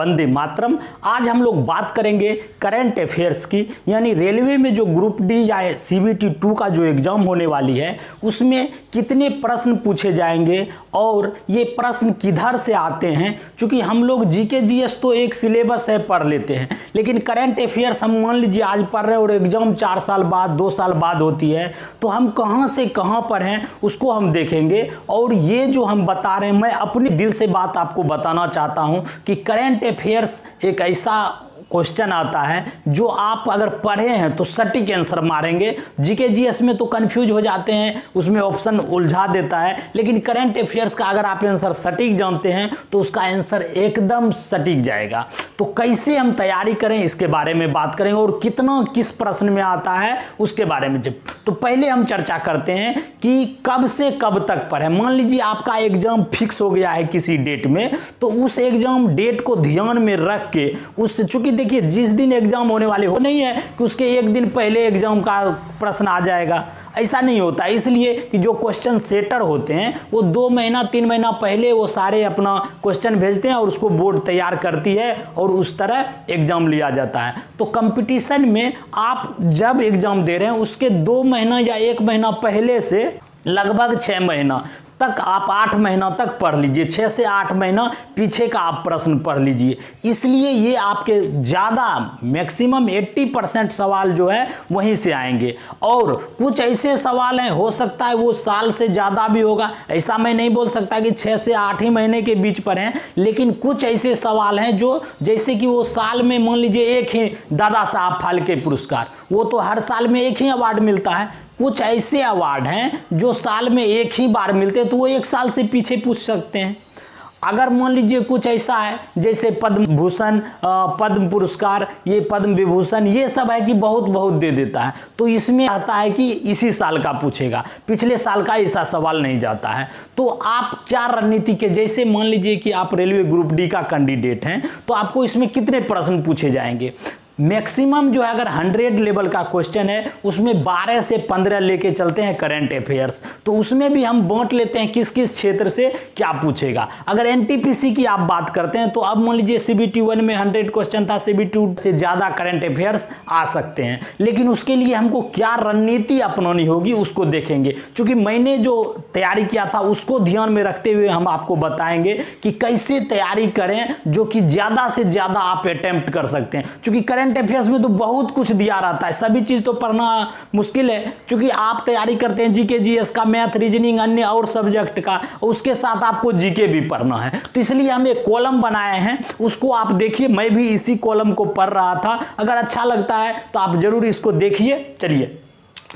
वंदे मातरम। आज हम लोग बात करेंगे करंट अफेयर्स की, यानी रेलवे में जो ग्रुप डी या CBT 2 का जो एग्ज़ाम होने वाली है उसमें कितने प्रश्न पूछे जाएंगे और ये प्रश्न किधर से आते हैं। क्योंकि हम लोग GK GS तो एक सिलेबस है, पढ़ लेते हैं, लेकिन करंट अफेयर्स हम मान लीजिए आज पढ़ रहे हैं और एग्ज़ाम 4 साल बाद 2 साल बाद होती है, तो हम कहाँ से कहाँ पर हैं उसको हम देखेंगे। और ये जो हम बता रहे हैं, मैं अपने दिल से बात आपको बताना चाहता हूँ कि करंट अफेयर्स एक ऐसा क्वेश्चन आता है जो आप अगर पढ़े हैं तो सटीक आंसर मारेंगे। GK GS में तो कंफ्यूज हो जाते हैं, उसमें ऑप्शन उलझा देता है, लेकिन करंट अफेयर्स का अगर आप आंसर सटीक जानते हैं तो उसका आंसर एकदम सटीक जाएगा। तो कैसे हम तैयारी करें इसके बारे में बात करेंगे और कितना किस प्रश्न में आता है उसके बारे में। तो पहले हम चर्चा करते हैं कि कब से कब तक पढ़ें। मान लीजिए आपका एग्जाम फिक्स हो गया है किसी डेट में, तो उस एग्जाम डेट को ध्यान में रख के उस, चूंकि देखिए जिस दिन एग्जाम होने वाले हो नहीं है कि उसके एक दिन पहले एग्जाम का प्रश्न आ जाएगा, ऐसा नहीं होता। इसलिए कि जो क्वेश्चन सेटर होते हैं वो 2 महीना 3 महीना पहले वो सारे अपना क्वेश्चन भेजते हैं और उसको बोर्ड तैयार करती है और उस तरह एग्जाम लिया जाता है। तो कंपटीशन में आप जब एग्जाम दे रहे हैं उसके 2 महीना या 1 महीना पहले से लगभग 6 महीना तक आप 8 महीना तक पढ़ लीजिए, 6 से 8 महीना पीछे का आप प्रश्न पढ़ लीजिए। इसलिए ये आपके ज़्यादा मैक्सिमम 80% सवाल जो है वहीं से आएंगे। और कुछ ऐसे सवाल हैं, हो सकता है वो साल से ज़्यादा भी होगा, ऐसा मैं नहीं बोल सकता कि 6 से 8 ही महीने के बीच पर हैं, लेकिन कुछ ऐसे सवाल हैं जो जैसे कि वो साल में मान लीजिए एक ही दादा साहब फाल्के पुरस्कार, वो तो हर साल में एक ही अवार्ड मिलता है। कुछ ऐसे अवार्ड हैं जो साल में एक ही बार मिलते हैं, तो वो 1 साल से पीछे पूछ सकते हैं। अगर मान लीजिए कुछ ऐसा है जैसे पद्म भूषण, पद्म पुरस्कार, ये पद्म विभूषण, ये सब है कि बहुत बहुत दे देता है, तो इसमें आता है कि इसी साल का पूछेगा, पिछले साल का ऐसा सवाल नहीं जाता है। तो आप क्या रणनीति के, जैसे मान लीजिए कि आप रेलवे ग्रुप डी का कैंडिडेट हैं, तो आपको इसमें कितने प्रश्न पूछे जाएंगे। मैक्सिमम जो है अगर 100 लेवल का क्वेश्चन है उसमें 12 से 15 लेके चलते हैं करंट अफेयर्स। तो उसमें भी हम बांट लेते हैं किस किस क्षेत्र से क्या पूछेगा। अगर NTPC की आप बात करते हैं तो अब मान लीजिए CBT 1 में 100 क्वेश्चन था, CBT 2 से ज़्यादा करंट अफेयर्स आ सकते हैं, लेकिन उसके लिए हमको क्या रणनीति अपनानी होगी उसको देखेंगे। क्योंकि मैंने जो तैयारी किया था उसको ध्यान में रखते हुए हम आपको बताएंगे कि कैसे तैयारी करें जो कि ज़्यादा से ज़्यादा आप अटेम्प्ट कर सकते हैं। क्योंकि करंट अफेयर्स में तो बहुत कुछ दिया रहता है, सभी चीज तो पढ़ना मुश्किल है। क्योंकि आप तैयारी करते हैं GK GS का, मैथ, रीजनिंग, अन्य और सब्जेक्ट का, उसके साथ आपको GK भी पढ़ना है। तो इसलिए हम एक कॉलम बनाए हैं, उसको आप देखिए। मैं भी इसी कॉलम को पढ़ रहा था, अगर अच्छा लगता है तो आप जरूर इसको देखिए। चलिए,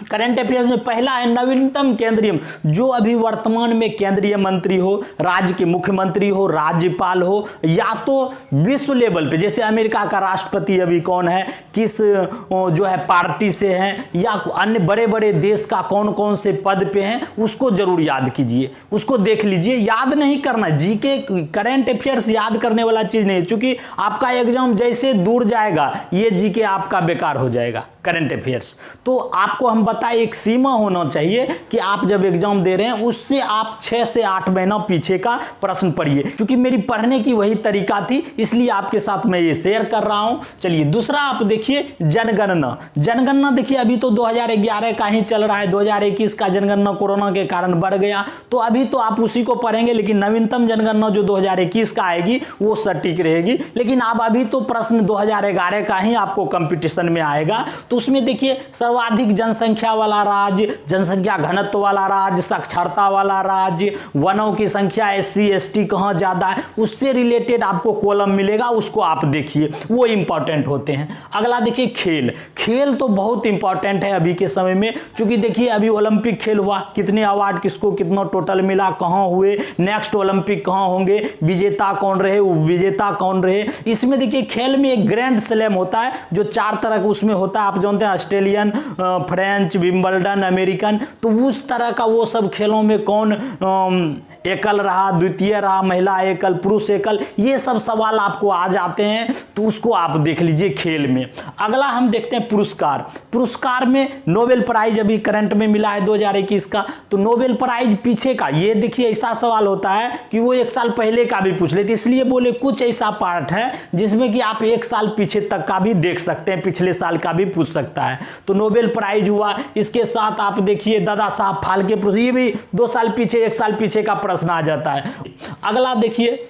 करंट अफेयर्स में पहला है नवीनतम केंद्रीय, जो अभी वर्तमान में केंद्रीय मंत्री हो, राज्य के मुख्यमंत्री हो, राज्यपाल हो, या तो विश्व लेवल पे जैसे अमेरिका का राष्ट्रपति अभी कौन है, किस जो है पार्टी से है, या अन्य बड़े बड़े देश का कौन कौन से पद पे हैं, उसको जरूर याद कीजिए, उसको देख लीजिए। याद नहीं करना, GK करंट अफेयर्स याद करने वाला चीज नहीं है, क्योंकि आपका एग्जाम जैसे दूर जाएगा ये GK आपका बेकार हो जाएगा करंट अफेयर्स। तो आपको हम बताएं एक सीमा होना चाहिए कि आप जब एग्जाम दे रहे हैं उससे आप 6 से 8 महीना पीछे का प्रश्न पढ़िए। क्योंकि मेरी पढ़ने की वही तरीका थी, इसलिए आपके साथ मैं ये शेयर कर रहा हूं। चलिए, दूसरा आप देखिए जनगणना। जनगणना देखिए अभी तो 2011 का ही चल रहा है, 2021 का जनगणना कोरोना के कारण बढ़ गया, तो अभी तो आप उसी को पढ़ेंगे, लेकिन नवीनतम जनगणना जो 2021 का आएगी वो सटीक रहेगी। लेकिन आप अभी तो प्रश्न 2011 का ही आपको कंपटीशन में आएगा। तो उसमें देखिए सर्वाधिक जनसंख्या वाला राज्य, जनसंख्या घनत्व वाला राज्य, साक्षरता वाला राज्य, वनों की संख्या, SC ST कहाँ ज्यादा है, उससे रिलेटेड आपको कॉलम मिलेगा, उसको आप देखिए, वो इंपॉर्टेंट होते हैं। अगला देखिए खेल। खेल तो बहुत इंपॉर्टेंट है अभी के समय में, क्योंकि देखिए अभी ओलंपिक खेल हुआ, कितने अवार्ड किसको कितना टोटल मिला, कहाँ हुए, नेक्स्ट ओलंपिक कहाँ होंगे, विजेता कौन रहे, विजेता कौन रहे। इसमें देखिए खेल में एक ग्रैंड स्लैम होता है जो 4 तरह का उसमें होता है, आप जानते हैं, ऑस्ट्रेलियन, फ्रेंच, विंबलडन, अमेरिकन। तो उस तरह का वो सब खेलों में कौन एकल रहा, द्वितीय रहा, महिला एकल, पुरुष एकल, ये सब सवाल आपको आ जाते हैं, तो उसको आप देख लीजिए खेल में। अगला हम देखते हैं पुरस्कार। पुरस्कार में नोबेल प्राइज अभी करंट में मिला है 2021 का, तो नोबेल प्राइज पीछे का, ये देखिए ऐसा सवाल होता है कि वो 1 साल पहले का भी पूछ लेते, इसलिए बोले कुछ ऐसा पार्ट है जिसमें कि आप 1 साल पीछे तक का भी देख सकते हैं, पिछले साल का भी पूछ सकता है। तो नोबेल प्राइज हुआ, इसके साथ आप देखिए दादा साहब फाल्के पुरस्कार, ये भी 2 साल पीछे 1 साल पीछे का प्रश्न आ जाता है। अगला देखिए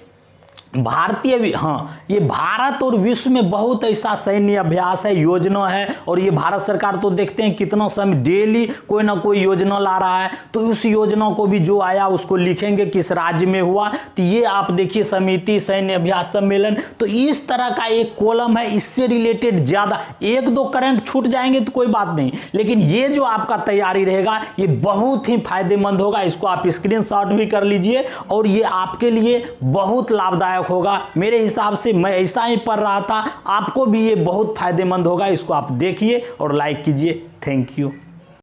भारतीय, हाँ, ये भारत और विश्व में बहुत ऐसा सैन्य अभ्यास है, योजना है, और ये भारत सरकार तो देखते हैं कितना समय डेली कोई ना कोई योजना ला रहा है, तो उस योजना को भी जो आया उसको लिखेंगे किस राज्य में हुआ, तो ये आप देखिए समिति सैन्य अभ्यास सम्मेलन, तो इस तरह का एक कॉलम है, इससे रिलेटेड ज़्यादा 1-2 करंट छूट जाएंगे तो कोई बात नहीं, लेकिन ये जो आपका तैयारी रहेगा ये बहुत ही फायदेमंद होगा, इसको आप स्क्रीनशॉट भी कर लीजिए और ये आपके लिए बहुत लाभदायक होगा। मेरे हिसाब से मैं ऐसा ही पढ़ रहा था, आपको भी ये बहुत फायदेमंद होगा, इसको आप देखिए और लाइक कीजिए। Thank you.